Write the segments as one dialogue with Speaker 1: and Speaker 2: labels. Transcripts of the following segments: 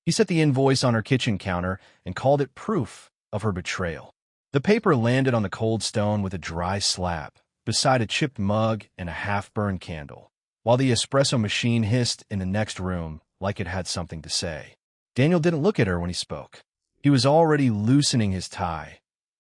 Speaker 1: He set the invoice on her kitchen counter and called it proof of her betrayal. The paper landed on the cold stone with a dry slap, beside a chipped mug and a half-burned candle, while the espresso machine hissed in the next room like it had something to say. Daniel didn't look at her when he spoke. He was already loosening his tie,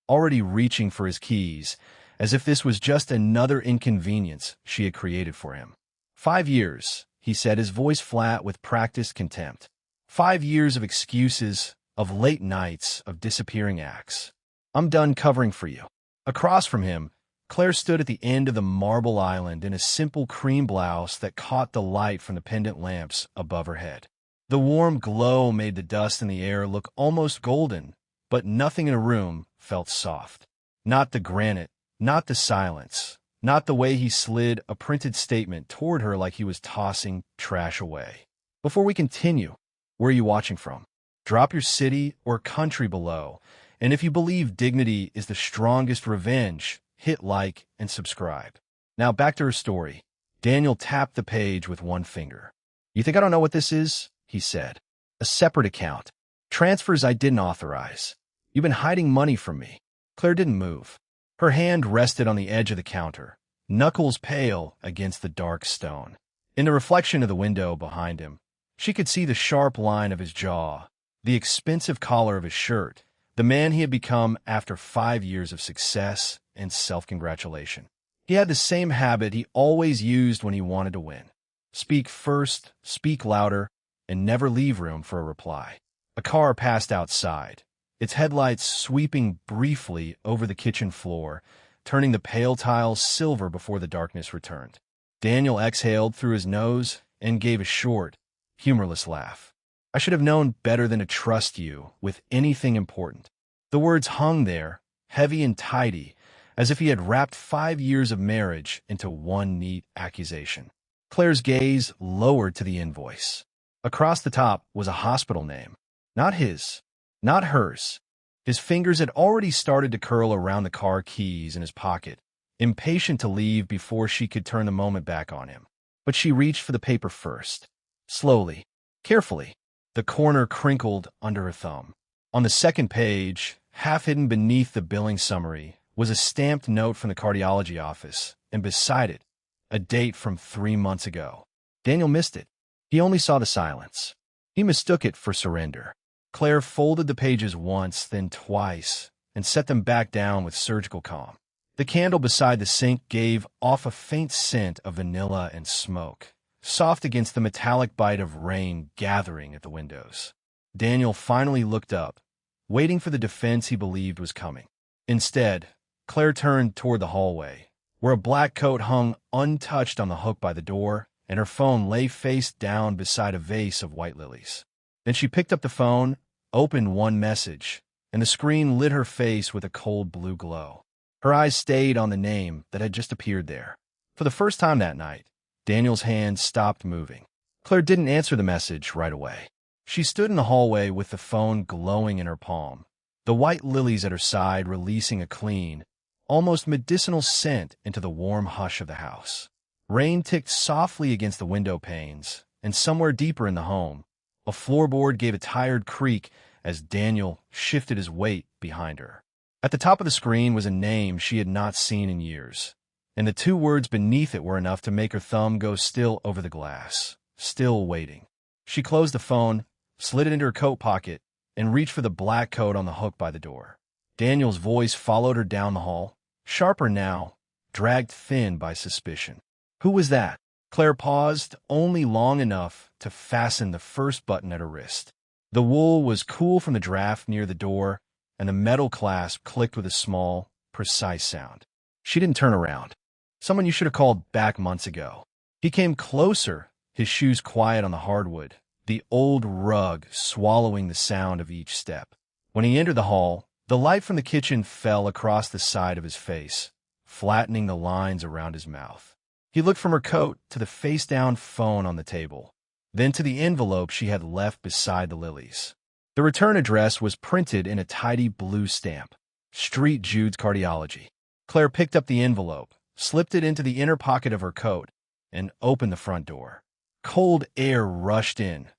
Speaker 1: already reaching for his keys, as if this was just another inconvenience she had created for him. 5 years, he said, his voice flat with practiced contempt. 5 years of excuses, of late nights, of disappearing acts. I'm done covering for you. Across from him, Claire stood at the end of the marble island in a simple cream blouse that caught the light from the pendant lamps above her head. The warm glow made the dust in the air look almost golden, but nothing in the room felt soft. Not the granite, not the silence, not the way he slid a printed statement toward her like he was tossing trash away. Before we continue, where are you watching from? Drop your city or country below, and if you believe dignity is the strongest revenge, hit like and subscribe. Now back to her story. Daniel tapped the page with one finger. You think I don't know what this is? He said. A separate account. Transfers I didn't authorize. You've been hiding money from me. Claire didn't move. Her hand rested on the edge of the counter, knuckles pale against the dark stone. In the reflection of the window behind him, she could see the sharp line of his jaw, the expensive collar of his shirt, the man he had become after 5 years of success and self-congratulation. He had the same habit he always used when he wanted to win. Speak first, speak louder, and never leave room for a reply. A car passed outside, its headlights sweeping briefly over the kitchen floor, turning the pale tiles silver before the darkness returned. Daniel exhaled through his nose and gave a short, humorless laugh. I should have known better than to trust you with anything important. The words hung there, heavy and tidy, as if he had wrapped 5 years of marriage into one neat accusation. Claire's gaze lowered to the invoice. Across the top was a hospital name. Not his, not hers. His fingers had already started to curl around the car keys in his pocket, impatient to leave before she could turn the moment back on him. But she reached for the paper first. Slowly, carefully, the corner crinkled under her thumb. On the second page, half hidden beneath the billing summary, was a stamped note from the cardiology office, and beside it, a date from 3 months ago. Daniel missed it. He only saw the silence. He mistook it for surrender. Claire folded the pages once, then twice, and set them back down with surgical calm. The candle beside the sink gave off a faint scent of vanilla and smoke, soft against the metallic bite of rain gathering at the windows. Daniel finally looked up, waiting for the defense he believed was coming. Instead, Claire turned toward the hallway, where a black coat hung untouched on the hook by the door, and her phone lay face down beside a vase of white lilies. Then she picked up the phone, opened one message, and the screen lit her face with a cold blue glow. Her eyes stayed on the name that had just appeared there. For the first time that night, Daniel's hand stopped moving. Claire didn't answer the message right away. She stood in the hallway with the phone glowing in her palm, the white lilies at her side releasing a clean, almost medicinal scent into the warm hush of the house. Rain ticked softly against the window panes, and somewhere deeper in the home, a floorboard gave a tired creak as Daniel shifted his weight behind her. At the top of the screen was a name she had not seen in years, and the 2 words beneath it were enough to make her thumb go still over the glass, still waiting. She closed the phone, slid it into her coat pocket, and reached for the black coat on the hook by the door. Daniel's voice followed her down the hall, sharper now, dragged thin by suspicion. Who was that? Claire paused only long enough to fasten the first button at her wrist. The wool was cool from the draft near the door, and the metal clasp clicked with a small, precise sound. She didn't turn around. Someone you should have called back months ago. He came closer, his shoes quiet on the hardwood, the old rug swallowing the sound of each step. When he entered the hall, the light from the kitchen fell across the side of his face, flattening the lines around his mouth. He looked from her coat to the face-down phone on the table, then to the envelope she had left beside the lilies. The return address was printed in a tidy blue stamp, Street Jude's Cardiology. Claire picked up the envelope, slipped it into the inner pocket of her coat, and opened the front door. Cold air rushed in,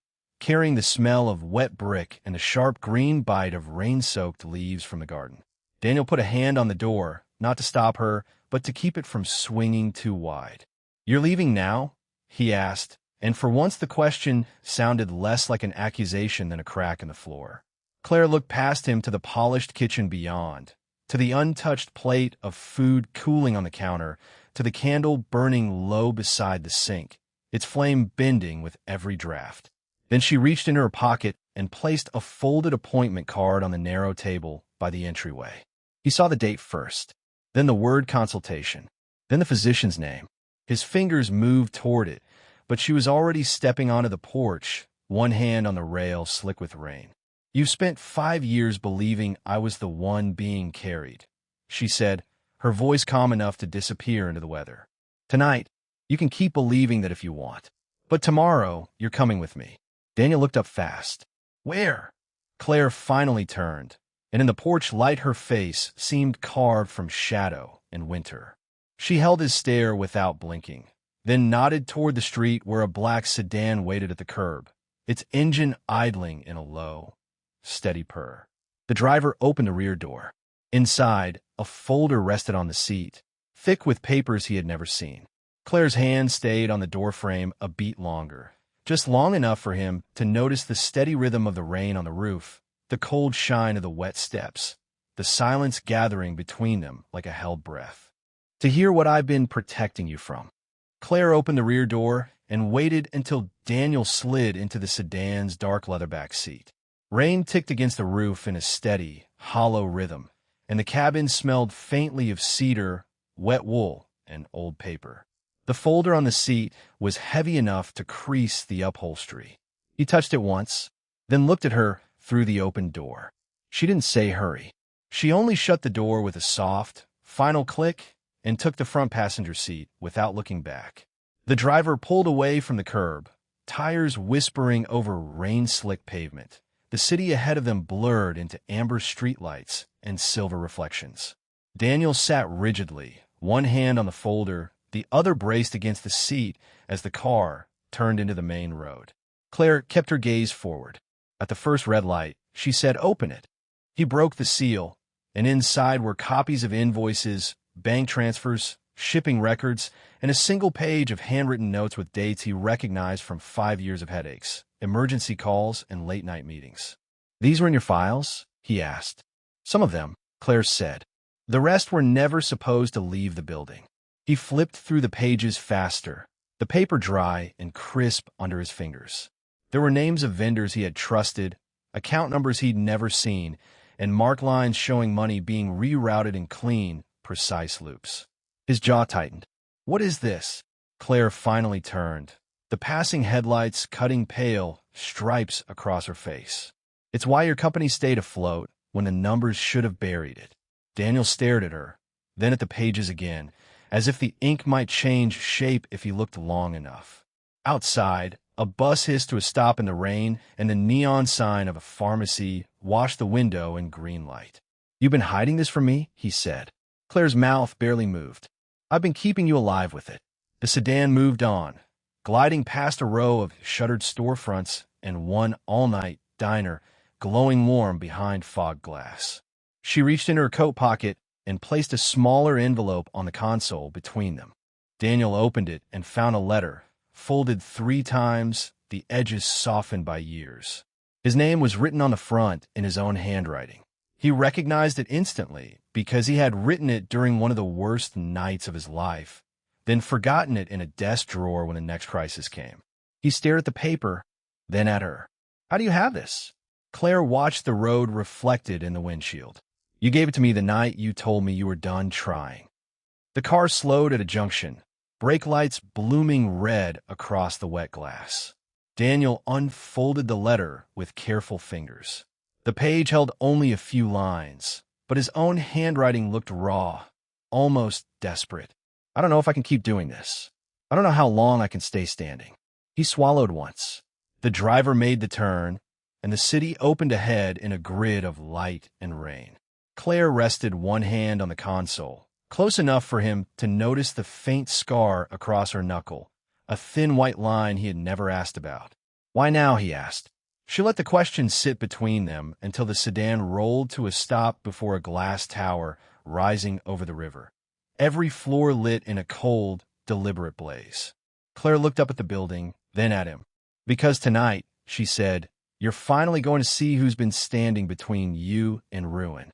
Speaker 1: carrying the smell of wet brick and the sharp green bite of rain-soaked leaves from the garden. Daniel put a hand on the door, not to stop her, but to keep it from swinging too wide. "You're leaving now?" he asked, and for once the question sounded less like an accusation than a crack in the floor. Claire looked past him to the polished kitchen beyond, to the untouched plate of food cooling on the counter, to the candle burning low beside the sink, its flame bending with every draft. Then she reached into her pocket and placed a folded appointment card on the narrow table by the entryway. He saw the date first, then the word consultation, then the physician's name. His fingers moved toward it, but she was already stepping onto the porch, one hand on the rail slick with rain. "You've spent 5 years believing I was the one being carried," she said, her voice calm enough to disappear into the weather. "Tonight, you can keep believing that if you want. But tomorrow, you're coming with me." Daniel looked up fast. "Where?" Claire finally turned, and in the porch light her face seemed carved from shadow and winter. She held his stare without blinking, then nodded toward the street where a black sedan waited at the curb, its engine idling in a low, steady purr. The driver opened the rear door. Inside, a folder rested on the seat, thick with papers he had never seen. Claire's hand stayed on the doorframe a beat longer, just long enough for him to notice the steady rhythm of the rain on the roof, the cold shine of the wet steps, the silence gathering between them like a held breath. "To hear what I've been protecting you from." Claire opened the rear door and waited until Daniel slid into the sedan's dark leatherback seat. Rain ticked against the roof in a steady, hollow rhythm, and the cabin smelled faintly of cedar, wet wool, and old paper. The folder on the seat was heavy enough to crease the upholstery. He touched it once, then looked at her through the open door. She didn't say hurry. She only shut the door with a soft, final click and took the front passenger seat without looking back. The driver pulled away from the curb, tires whispering over rain-slick pavement. The city ahead of them blurred into amber streetlights and silver reflections. Daniel sat rigidly, one hand on the folder, the other braced against the seat as the car turned into the main road. Claire kept her gaze forward. At the first red light, she said, "Open it." He broke the seal, and inside were copies of invoices, bank transfers, shipping records, and a single page of handwritten notes with dates he recognized from 5 years of headaches, emergency calls, and late-night meetings. "These were in your files?" he asked. "Some of them," Claire said. "The rest were never supposed to leave the building." He flipped through the pages faster, the paper dry and crisp under his fingers. There were names of vendors he had trusted, account numbers he'd never seen, and marked lines showing money being rerouted in clean, precise loops. His jaw tightened. "What is this?" Claire finally turned, the passing headlights cutting pale stripes across her face. "It's why your company stayed afloat when the numbers should have buried it." Daniel stared at her, then at the pages again, as if the ink might change shape if he looked long enough. Outside, a bus hissed to a stop in the rain, and the neon sign of a pharmacy washed the window in green light. "You've been hiding this from me?" he said. Claire's mouth barely moved. "I've been keeping you alive with it." The sedan moved on, gliding past a row of shuttered storefronts and one all-night diner glowing warm behind fog glass. She reached into her coat pocket and placed a smaller envelope on the console between them. Daniel opened it and found a letter, folded 3 times, the edges softened by years. His name was written on the front in his own handwriting. He recognized it instantly because he had written it during one of the worst nights of his life, then forgotten it in a desk drawer when the next crisis came. He stared at the paper, then at her. "How do you have this?" Claire watched the road reflected in the windshield. "You gave it to me the night you told me you were done trying." The car slowed at a junction, brake lights blooming red across the wet glass. Daniel unfolded the letter with careful fingers. The page held only a few lines, but his own handwriting looked raw, almost desperate. "I don't know if I can keep doing this. I don't know how long I can stay standing." He swallowed once. The driver made the turn, and the city opened ahead in a grid of light and rain. Claire rested one hand on the console, close enough for him to notice the faint scar across her knuckle, a thin white line he had never asked about. "Why now?" he asked. She let the question sit between them until the sedan rolled to a stop before a glass tower rising over the river. Every floor lit in a cold, deliberate blaze. Claire looked up at the building, then at him. "Because tonight," she said, "you're finally going to see who's been standing between you and ruin."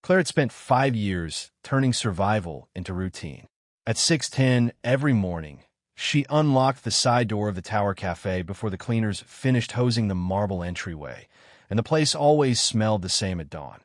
Speaker 1: Claire had spent 5 years turning survival into routine. At 6:10 every morning, she unlocked the side door of the Tower Cafe before the cleaners finished hosing the marble entryway, and the place always smelled the same at dawn.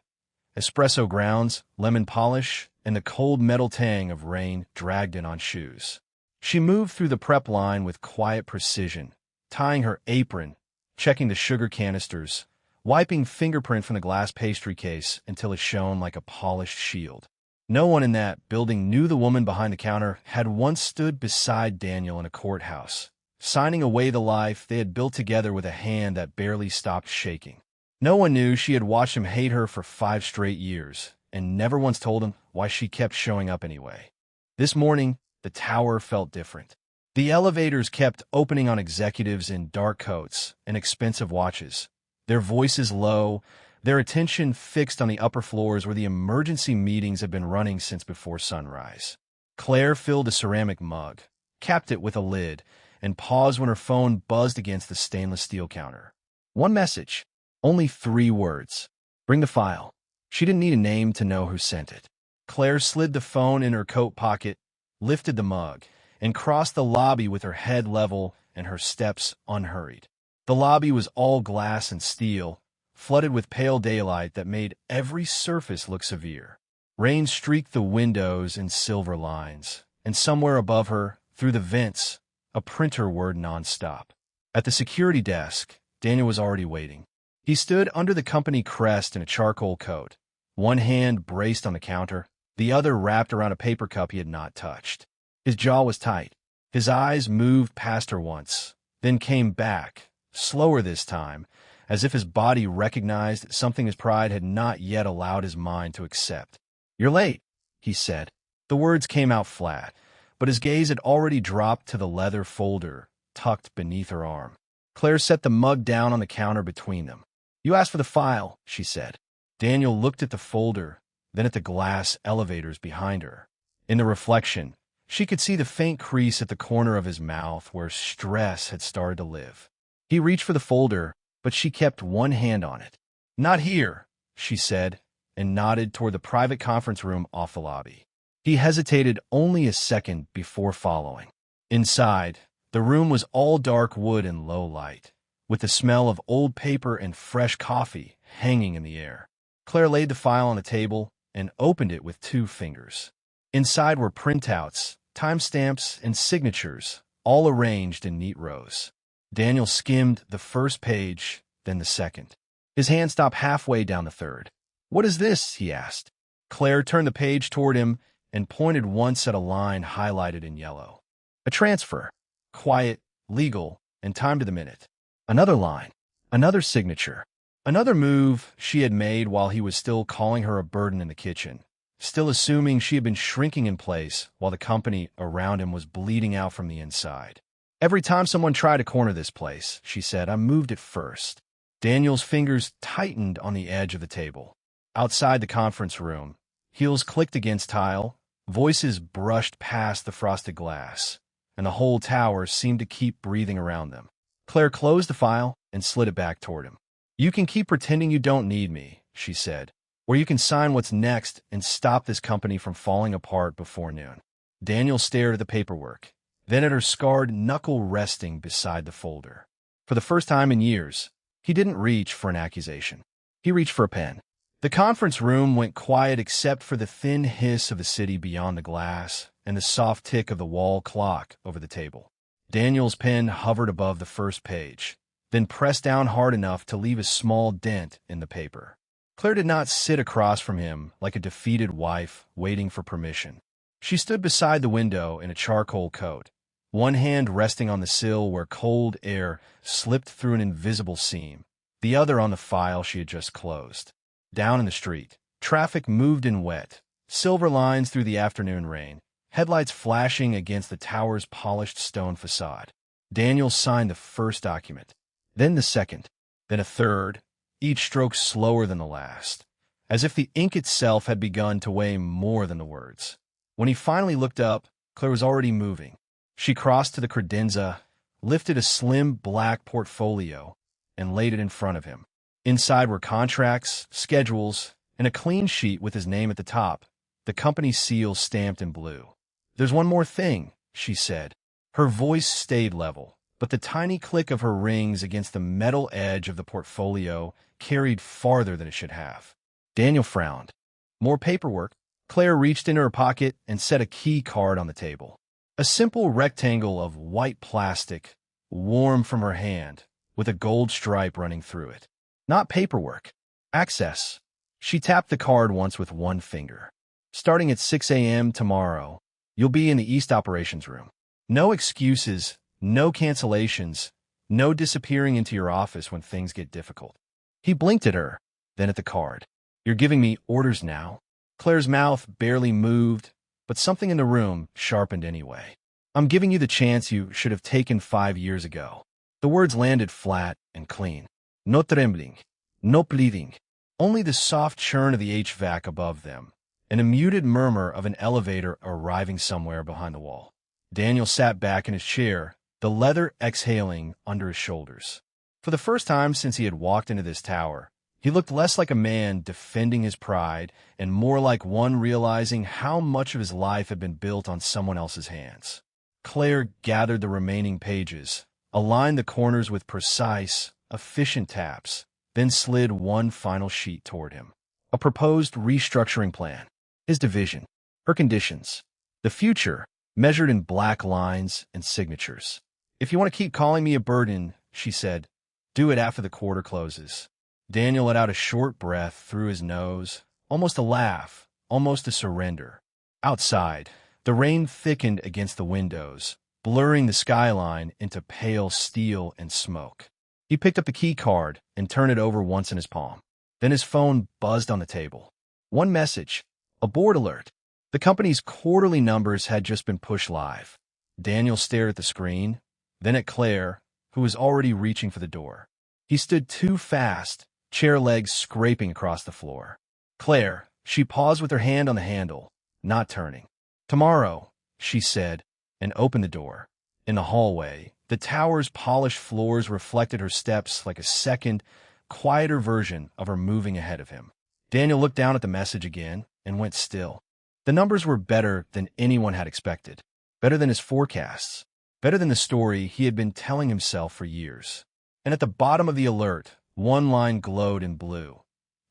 Speaker 1: Espresso grounds, lemon polish, and the cold metal tang of rain dragged in on shoes. She moved through the prep line with quiet precision, tying her apron, checking the sugar canisters, wiping fingerprint from the glass pastry case until it shone like a polished shield. No one in that building knew the woman behind the counter had once stood beside Daniel in a courthouse, signing away the life they had built together with a hand that barely stopped shaking. No one knew she had watched him hate her for 5 straight years, and never once told him why she kept showing up anyway. This morning, the tower felt different. The elevators kept opening on executives in dark coats and expensive watches, their voices low, their attention fixed on the upper floors where the emergency meetings had been running since before sunrise. Claire filled a ceramic mug, capped it with a lid, and paused when her phone buzzed against the stainless steel counter. One message. Only 3 words. "Bring the file." She didn't need a name to know who sent it. Claire slid the phone in her coat pocket, lifted the mug, and crossed the lobby with her head level and her steps unhurried. The lobby was all glass and steel, flooded with pale daylight that made every surface look severe. Rain streaked the windows in silver lines, and somewhere above her, through the vents, a printer whirred nonstop. At the security desk, Daniel was already waiting. He stood under the company crest in a charcoal coat, one hand braced on the counter, the other wrapped around a paper cup he had not touched. His jaw was tight. His eyes moved past her once, then came back, slower this time, as if his body recognized something his pride had not yet allowed his mind to accept. "You're late," he said. The words came out flat, but his gaze had already dropped to the leather folder tucked beneath her arm. Claire set the mug down on the counter between them. "You asked for the file," she said. Daniel looked at the folder, then at the glass elevators behind her. In the reflection, she could see the faint crease at the corner of his mouth where stress had started to live. He reached for the folder, but she kept one hand on it. "Not here," she said, and nodded toward the private conference room off the lobby. He hesitated only a second before following. Inside, the room was all dark wood and low light, with the smell of old paper and fresh coffee hanging in the air. Claire laid the file on the table and opened it with 2 fingers. Inside were printouts, timestamps, and signatures, all arranged in neat rows. Daniel skimmed the first page, then the second. His hand stopped halfway down the third. "What is this?" he asked. Claire turned the page toward him and pointed once at a line highlighted in yellow. "A transfer. Quiet, legal, and timed to the minute." Another line. Another signature. Another move she had made while he was still calling her a burden in the kitchen, still assuming she had been shrinking in place while the company around him was bleeding out from the inside. "Every time someone tried to corner this place," she said, "I moved it first." Daniel's fingers tightened on the edge of the table. Outside the conference room, heels clicked against tile, voices brushed past the frosted glass, and the whole tower seemed to keep breathing around them. Claire closed the file and slid it back toward him. "You can keep pretending you don't need me," she said, "or you can sign what's next and stop this company from falling apart before noon." Daniel stared at the paperwork, then at her scarred knuckle resting beside the folder. For the first time in years, he didn't reach for an accusation. He reached for a pen. The conference room went quiet except for the thin hiss of the city beyond the glass and the soft tick of the wall clock over the table. Daniel's pen hovered above the first page, then pressed down hard enough to leave a small dent in the paper. Claire did not sit across from him like a defeated wife waiting for permission. She stood beside the window in a charcoal coat, one hand resting on the sill where cold air slipped through an invisible seam, the other on the file she had just closed. Down in the street, traffic moved in wet, silver lines through the afternoon rain, headlights flashing against the tower's polished stone facade. Daniel signed the first document, then the second. then a third, each stroke slower than the last, as if the ink itself had begun to weigh more than the words. When he finally looked up, Claire was already moving. She crossed to the credenza, lifted a slim black portfolio, and laid it in front of him. Inside were contracts, schedules, and a clean sheet with his name at the top, the company's seal stamped in blue. "There's one more thing," she said. Her voice stayed level, but the tiny click of her rings against the metal edge of the portfolio carried farther than it should have. Daniel frowned. More paperwork. Claire reached into her pocket and set a key card on the table. A simple rectangle of white plastic, warm from her hand, with a gold stripe running through it. Not paperwork. Access. She tapped the card once with one finger. "Starting at 6 a.m. tomorrow, you'll be in the East Operations Room. No excuses, no cancellations, no disappearing into your office when things get difficult." He blinked at her, then at the card. "You're giving me orders now?" Claire's mouth barely moved, but something in the room sharpened anyway. "I'm giving you the chance you should have taken 5 years ago." The words landed flat and clean. No trembling, no pleading, only the soft churn of the HVAC above them, and a muted murmur of an elevator arriving somewhere behind the wall. Daniel sat back in his chair, the leather exhaling under his shoulders. For the first time since he had walked into this tower, he looked less like a man defending his pride and more like one realizing how much of his life had been built on someone else's hands. Claire gathered the remaining pages, aligned the corners with precise, efficient taps, then slid one final sheet toward him. A proposed restructuring plan. His division. Her conditions. The future, measured in black lines and signatures. "If you want to keep calling me a burden," she said, "do it after the quarter closes." Daniel let out a short breath through his nose, almost a laugh, almost a surrender. Outside, the rain thickened against the windows, blurring the skyline into pale steel and smoke. He picked up the key card and turned it over once in his palm. Then his phone buzzed on the table. One message. A board alert. The company's quarterly numbers had just been pushed live. Daniel stared at the screen, then at Claire, who was already reaching for the door. He stood too fast, chair legs scraping across the floor. "Claire," she paused with her hand on the handle, not turning. "Tomorrow," she said, and opened the door. In the hallway, the tower's polished floors reflected her steps like a second, quieter version of her moving ahead of him. Daniel looked down at the message again and went still. The numbers were better than anyone had expected, better than his forecasts, better than the story he had been telling himself for years. And at the bottom of the alert, one line glowed in blue.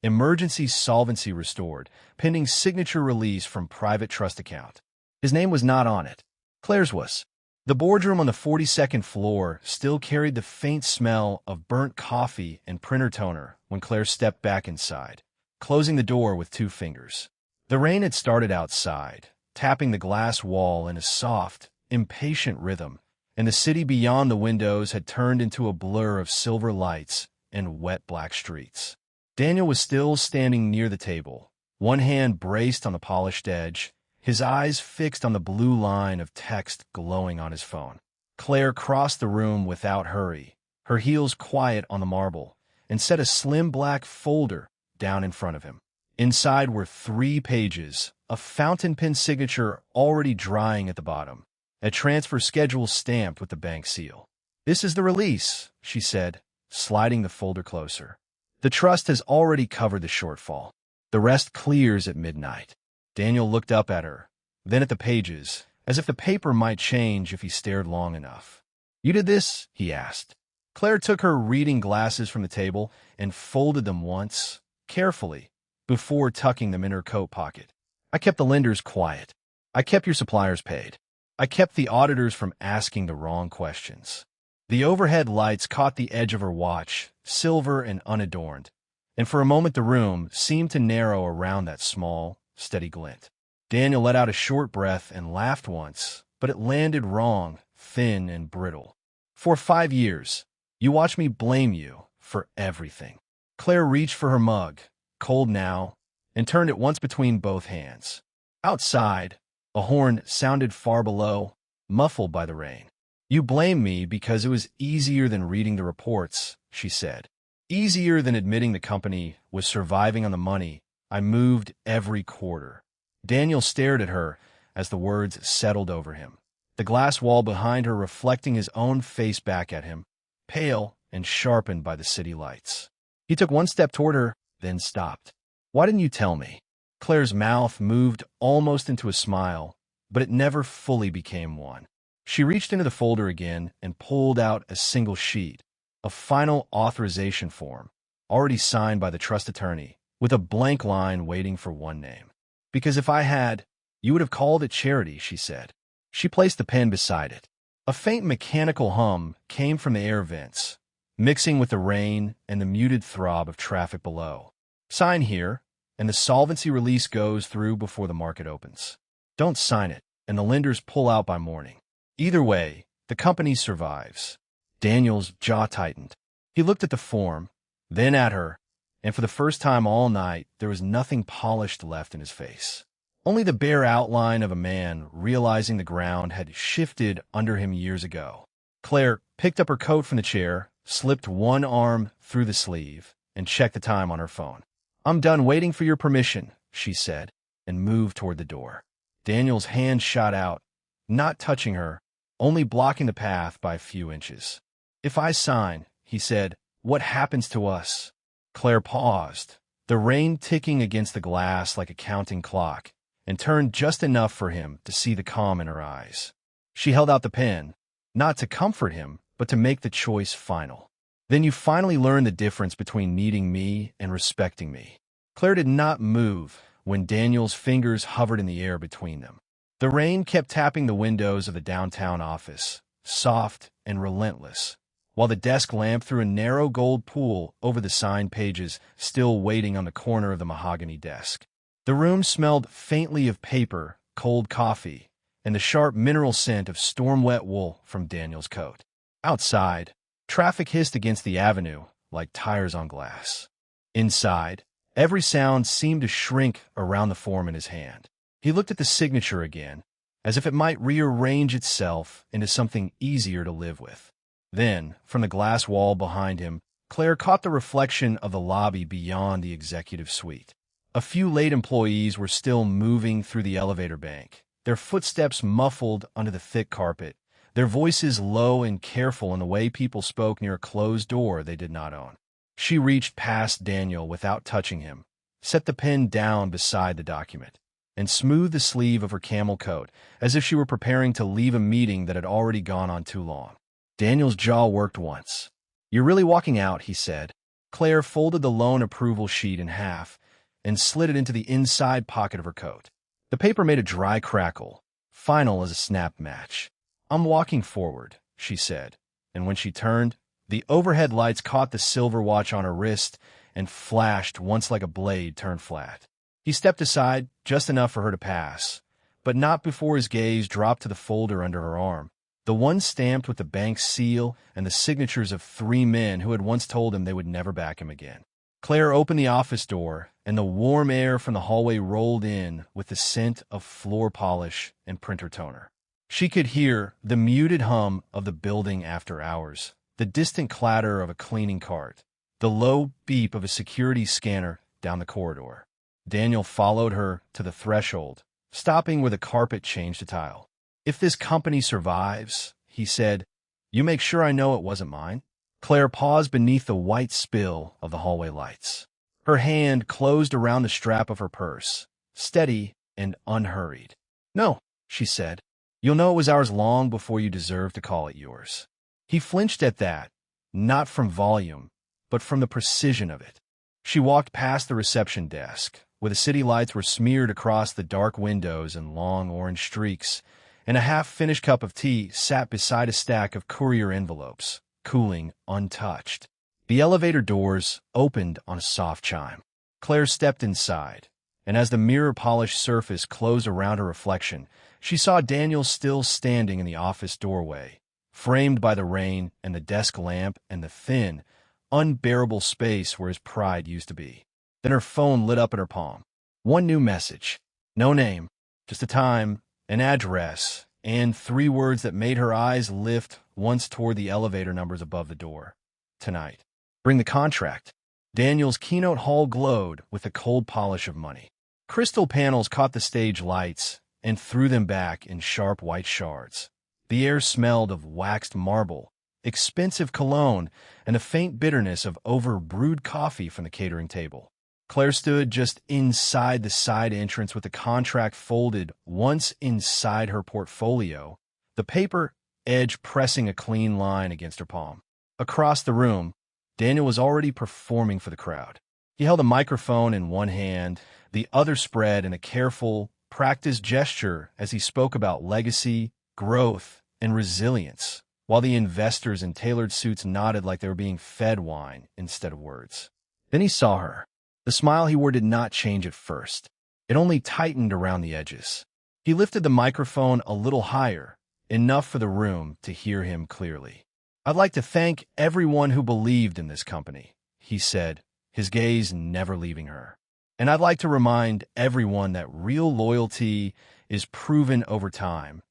Speaker 1: "Emergency solvency restored, pending signature release from private trust account." His name was not on it. Claire's was. The boardroom on the 42nd floor still carried the faint smell of burnt coffee and printer toner when Claire stepped back inside, closing the door with 2 fingers. The rain had started outside, tapping the glass wall in a soft, impatient rhythm, and the city beyond the windows had turned into a blur of silver lights and wet black streets. Daniel was still standing near the table, one hand braced on the polished edge, his eyes fixed on the blue line of text glowing on his phone. Claire crossed the room without hurry, her heels quiet on the marble, and set a slim black folder down in front of him. Inside were 3 pages, a fountain pen signature already drying at the bottom, a transfer schedule stamped with the bank seal. "This is the release," she said, sliding the folder closer. "The trust has already covered the shortfall. The rest clears at midnight." Daniel looked up at her, then at the pages, as if the paper might change if he stared long enough. "You did this?" he asked. Claire took her reading glasses from the table and folded them once, carefully, before tucking them in her coat pocket. "I kept the lenders quiet. I kept your suppliers paid. I kept the auditors from asking the wrong questions." The overhead lights caught the edge of her watch, silver and unadorned, and for a moment the room seemed to narrow around that small, steady glint. Daniel let out a short breath and laughed once, but it landed wrong, thin and brittle. "For 5 years, you watched me blame you for everything." Claire reached for her mug, cold now, and turned it once between both hands. Outside, a horn sounded far below, muffled by the rain. "You blame me because it was easier than reading the reports," she said. Easier than admitting the company was surviving on the money I moved every quarter. Daniel stared at her as the words settled over him, the glass wall behind her reflecting his own face back at him, pale and sharpened by the city lights. He took one step toward her, then stopped. "Why didn't you tell me?" Claire's mouth moved almost into a smile, but it never fully became one. She reached into the folder again and pulled out a single sheet, a final authorization form, already signed by the trust attorney, with a blank line waiting for one name. "Because if I had, you would have called it charity," she said. She placed the pen beside it. A faint mechanical hum came from the air vents, mixing with the rain and the muted throb of traffic below. "Sign here, and the solvency release goes through before the market opens. Don't sign it, and the lenders pull out by morning. Either way, the company survives." Daniel's jaw tightened. He looked at the form, then at her, and for the first time all night, there was nothing polished left in his face. Only the bare outline of a man realizing the ground had shifted under him years ago. Claire picked up her coat from the chair, slipped one arm through the sleeve, and checked the time on her phone. "I'm done waiting for your permission," she said, and moved toward the door. Daniel's hand shot out, not touching her, only blocking the path by a few inches. "If I sign," he said, "what happens to us?" Claire paused, the rain ticking against the glass like a counting clock, and turned just enough for him to see the calm in her eyes. She held out the pen, not to comfort him, but to make the choice final. "Then you finally learn the difference between needing me and respecting me." Claire did not move when Daniel's fingers hovered in the air between them. The rain kept tapping the windows of the downtown office, soft and relentless, while the desk lamp threw a narrow gold pool over the signed pages still waiting on the corner of the mahogany desk. The room smelled faintly of paper, cold coffee, and the sharp mineral scent of storm-wet wool from Daniel's coat. Outside, traffic hissed against the avenue like tires on glass. Inside, every sound seemed to shrink around the form in his hand. He looked at the signature again, as if it might rearrange itself into something easier to live with. Then, from the glass wall behind him, Claire caught the reflection of the lobby beyond the executive suite. A few late employees were still moving through the elevator bank, their footsteps muffled under the thick carpet, their voices low and careful in the way people spoke near a closed door they did not own. She reached past Daniel without touching him, set the pen down beside the document, and smoothed the sleeve of her camel coat as if she were preparing to leave a meeting that had already gone on too long. Daniel's jaw worked once. "You're really walking out," he said. Claire folded the loan approval sheet in half and slid it into the inside pocket of her coat. The paper made a dry crackle, final as a snap match. "I'm walking forward," she said, and when she turned, the overhead lights caught the silver watch on her wrist and flashed once like a blade turned flat. He stepped aside just enough for her to pass, but not before his gaze dropped to the folder under her arm, the one stamped with the bank's seal and the signatures of 3 men who had once told him they would never back him again. Claire opened the office door, and the warm air from the hallway rolled in with the scent of floor polish and printer toner. She could hear the muted hum of the building after hours, the distant clatter of a cleaning cart, the low beep of a security scanner down the corridor. Daniel followed her to the threshold, stopping where the carpet changed to tile. "If this company survives," he said, "you make sure I know it wasn't mine." Claire paused beneath the white spill of the hallway lights. Her hand closed around the strap of her purse, steady and unhurried. "No," she said. "You'll know it was ours long before you deserve to call it yours." He flinched at that, not from volume, but from the precision of it. She walked past the reception desk, where the city lights were smeared across the dark windows in long orange streaks, and a half-finished cup of tea sat beside a stack of courier envelopes, cooling untouched. The elevator doors opened on a soft chime. Claire stepped inside, and as the mirror-polished surface closed around her reflection, she saw Daniel still standing in the office doorway, framed by the rain and the desk lamp and the thin, unbearable space where his pride used to be. Then her phone lit up in her palm. One new message. No name, just a time, an address, and 3 words that made her eyes lift once toward the elevator numbers above the door. Tonight. Bring the contract. Daniel's keynote hall glowed with the cold polish of money. Crystal panels caught the stage lights and threw them back in sharp white shards. The air smelled of waxed marble, expensive cologne, and a faint bitterness of over-brewed coffee from the catering table. Claire stood just inside the side entrance with the contract folded once inside her portfolio, the paper edge pressing a clean line against her palm. Across the room, Daniel was already performing for the crowd. He held a microphone in one hand, the other spread in a careful, practiced gesture as he spoke about legacy, growth, and resilience, while the investors in tailored suits nodded like they were being fed wine instead of words. Then he saw her. The smile he wore did not change at first. It only tightened around the edges. He lifted the microphone a little higher, enough for the room to hear him clearly. "I'd like to thank everyone who believed in this company," he said, his gaze never leaving her. "And I'd like to remind everyone that real loyalty is proven over time,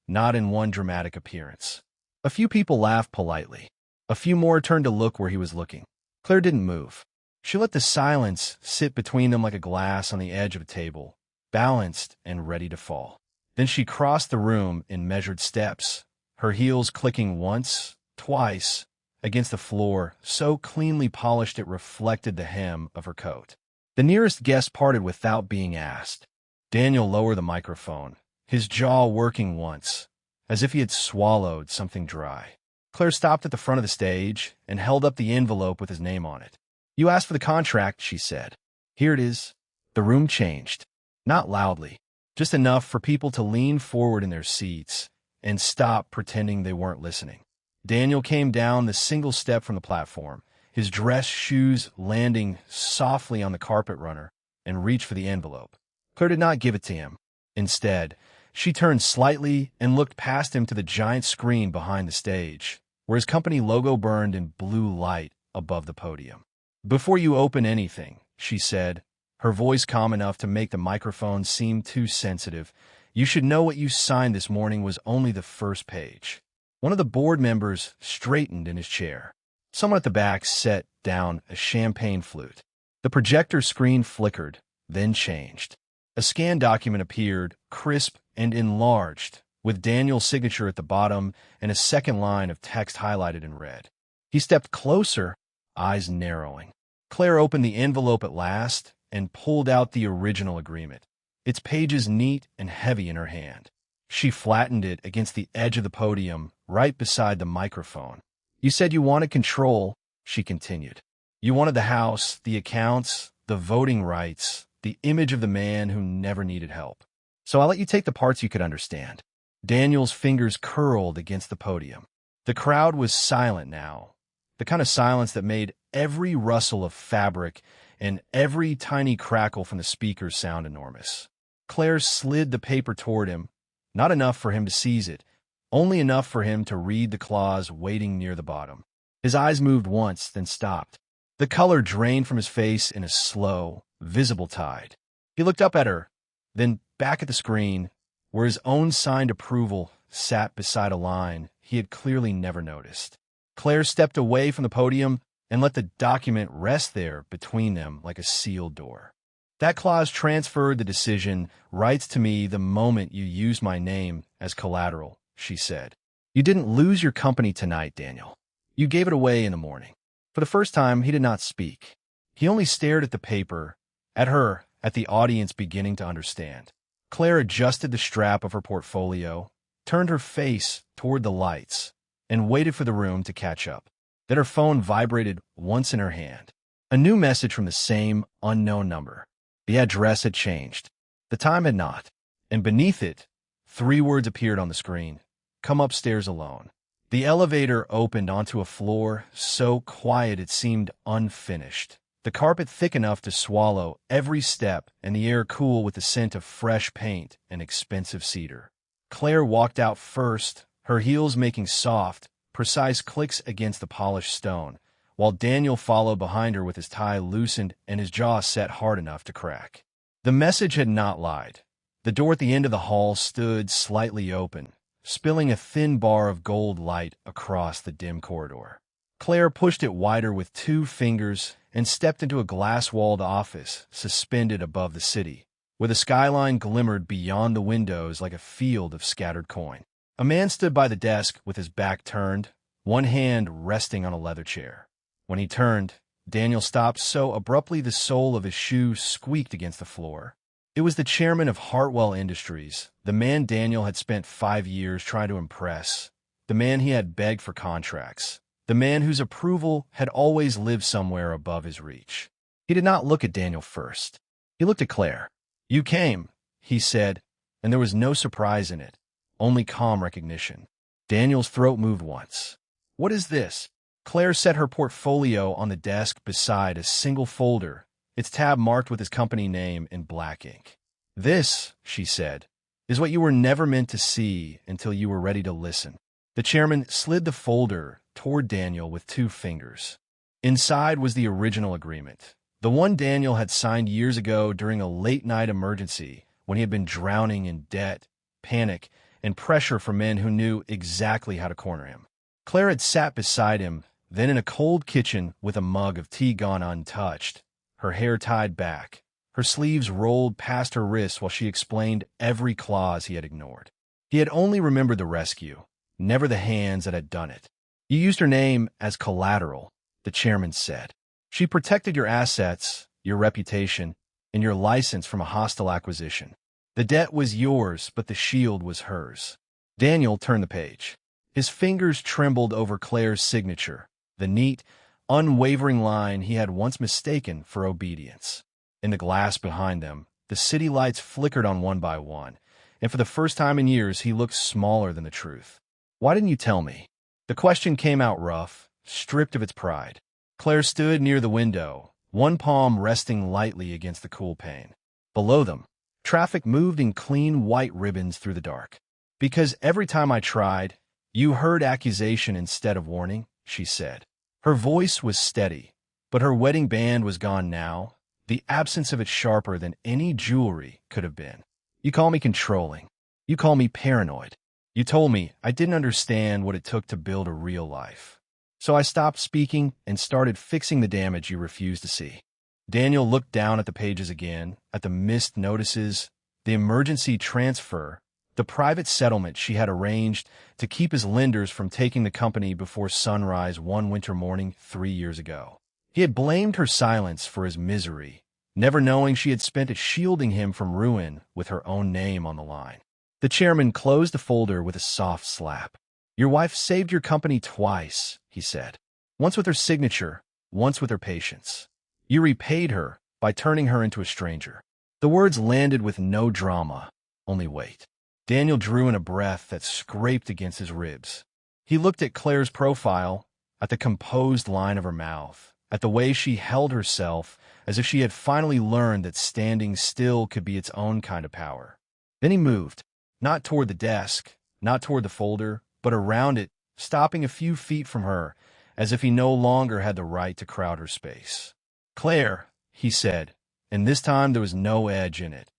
Speaker 1: not in one dramatic appearance." A few people laughed politely. A few more turned to look where he was looking. Claire didn't move. She let the silence sit between them like a glass on the edge of a table, balanced and ready to fall. Then she crossed the room in measured steps, her heels clicking once, twice, against the floor, so cleanly polished it reflected the hem of her coat. The nearest guest parted without being asked. Daniel lowered the microphone, his jaw working once, as if he had swallowed something dry. Claire stopped at the front of the stage and held up the envelope with his name on it. "You asked for the contract," she said. "Here it is." The room changed. Not loudly, just enough for people to lean forward in their seats and stop pretending they weren't listening. Daniel came down the single step from the platform, his dress shoes landing softly on the carpet runner, and reached for the envelope. Claire did not give it to him. Instead, she turned slightly and looked past him to the giant screen behind the stage, where his company logo burned in blue light above the podium. "Before you open anything," she said, her voice calm enough to make the microphone seem too sensitive, "you should know what you signed this morning was only the first page." One of the board members straightened in his chair. Someone at the back set down a champagne flute. The projector screen flickered, then changed. A scanned document appeared, crisp and enlarged, with Daniel's signature at the bottom and a second line of text highlighted in red. He stepped closer, eyes narrowing. Claire opened the envelope at last and pulled out the original agreement, its pages neat and heavy in her hand. She flattened it against the edge of the podium, right beside the microphone. "You said you wanted control," she continued. "You wanted the house, the accounts, the voting rights, the image of the man who never needed help. So I'll let you take the parts you could understand." Daniel's fingers curled against the podium. The crowd was silent now, the kind of silence that made every rustle of fabric and every tiny crackle from the speakers sound enormous. Claire slid the paper toward him, not enough for him to seize it, only enough for him to read the clause waiting near the bottom. His eyes moved once, then stopped. The color drained from his face in a slow, visible tide. He looked up at her, then back at the screen, where his own signed approval sat beside a line he had clearly never noticed. Claire stepped away from the podium and let the document rest there between them like a sealed door. "That clause transferred the decision rights to me the moment you used my name as collateral," she said. "You didn't lose your company tonight, Daniel. You gave it away in the morning." For the first time, he did not speak. He only stared at the paper, at her, at the audience beginning to understand. Claire adjusted the strap of her portfolio, turned her face toward the lights, and waited for the room to catch up. Then her phone vibrated once in her hand. A new message from the same unknown number. The address had changed. The time had not. And beneath it, 3 words appeared on the screen. "Come upstairs alone." The elevator opened onto a floor so quiet it seemed unfinished. The carpet thick enough to swallow every step and the air cool with the scent of fresh paint and expensive cedar. Claire walked out first, her heels making soft, precise clicks against the polished stone, while Daniel followed behind her with his tie loosened and his jaw set hard enough to crack. The message had not lied. The door at the end of the hall stood slightly open, spilling a thin bar of gold light across the dim corridor. Claire pushed it wider with 2 fingers and stepped into a glass-walled office suspended above the city, where the skyline glimmered beyond the windows like a field of scattered coin. A man stood by the desk with his back turned, one hand resting on a leather chair. When he turned, Daniel stopped so abruptly the sole of his shoe squeaked against the floor. It was the chairman of Hartwell Industries, the man Daniel had spent 5 years trying to impress, the man he had begged for contracts, the man whose approval had always lived somewhere above his reach. He did not look at Daniel first. He looked at Claire. "You came," he said, and there was no surprise in it, only calm recognition. Daniel's throat moved once. "What is this?" Claire set her portfolio on the desk beside a single folder, its tab marked with his company name in black ink. "This," she said, "is what you were never meant to see until you were ready to listen." The chairman slid the folder toward Daniel with 2 fingers. Inside was the original agreement, the one Daniel had signed years ago during a late-night emergency when he had been drowning in debt, panic, and pressure from men who knew exactly how to corner him. Claire had sat beside him, then in a cold kitchen with a mug of tea gone untouched, her hair tied back, her sleeves rolled past her wrists while she explained every clause he had ignored. He had only remembered the rescue, never the hands that had done it. "You used her name as collateral," the chairman said. "She protected your assets, your reputation, and your license from a hostile acquisition. The debt was yours, but the shield was hers." Daniel turned the page. His fingers trembled over Claire's signature, the neat, unwavering line he had once mistaken for obedience. In the glass behind them, the city lights flickered on one by one, and for the first time in years he looked smaller than the truth. "Why didn't you tell me?" The question came out rough, stripped of its pride. Claire stood near the window, one palm resting lightly against the cool pane. Below them, traffic moved in clean white ribbons through the dark. "Because every time I tried, you heard accusation instead of warning," she said. Her voice was steady, but her wedding band was gone now, the absence of it sharper than any jewelry could have been. "You call me controlling. You call me paranoid. You told me I didn't understand what it took to build a real life. So I stopped speaking and started fixing the damage you refused to see." Daniel looked down at the pages again, at the missed notices, the emergency transfer, the private settlement she had arranged to keep his lenders from taking the company before sunrise one winter morning 3 years ago. He had blamed her silence for his misery, never knowing she had spent it shielding him from ruin with her own name on the line. The chairman closed the folder with a soft slap. "Your wife saved your company twice," he said. "Once with her signature, once with her patience. You repaid her by turning her into a stranger." The words landed with no drama, only weight. Daniel drew in a breath that scraped against his ribs. He looked at Claire's profile, at the composed line of her mouth, at the way she held herself as if she had finally learned that standing still could be its own kind of power. Then he moved, not toward the desk, not toward the folder, but around it, stopping a few feet from her, as if he no longer had the right to crowd her space. "Claire," he said, and this time there was no edge in it,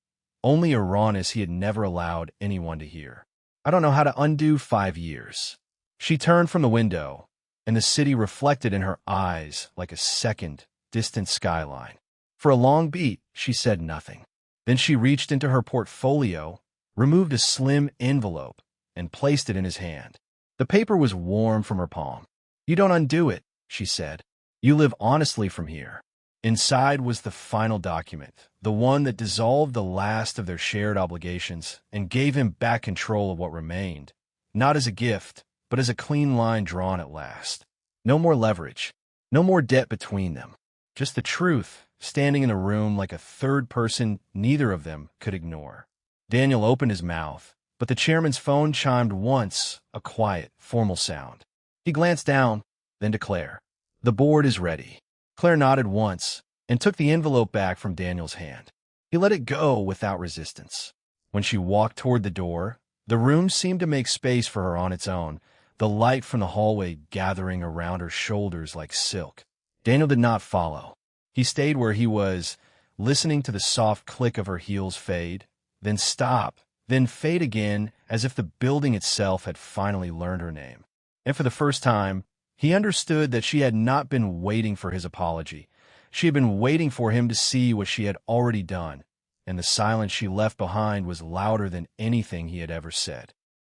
Speaker 1: only a rawness he had never allowed anyone to hear. "I don't know how to undo 5 years." She turned from the window, and the city reflected in her eyes like a second, distant skyline. For a long beat, she said nothing. Then she reached into her portfolio, removed a slim envelope, and placed it in his hand. The paper was warm from her palm. "You don't undo it," she said. "You live honestly from here." Inside was the final document, the one that dissolved the last of their shared obligations and gave him back control of what remained, not as a gift, but as a clean line drawn at last. No more leverage, no more debt between them. Just the truth, standing in the room like a third person neither of them could ignore. Daniel opened his mouth, but the chairman's phone chimed once, a quiet, formal sound. He glanced down, then to Claire. "The board is ready." Claire nodded once and took the envelope back from Daniel's hand. He let it go without resistance. When she walked toward the door, the room seemed to make space for her on its own, the light from the hallway gathering around her shoulders like silk. Daniel did not follow. He stayed where he was, listening to the soft click of her heels fade, then stop, then fade again, as if the building itself had finally learned her name. And for the first time, He understood that she had not been waiting for his apology. She had been waiting for him to see what she had already done, and the silence she left behind was louder than anything he had ever said.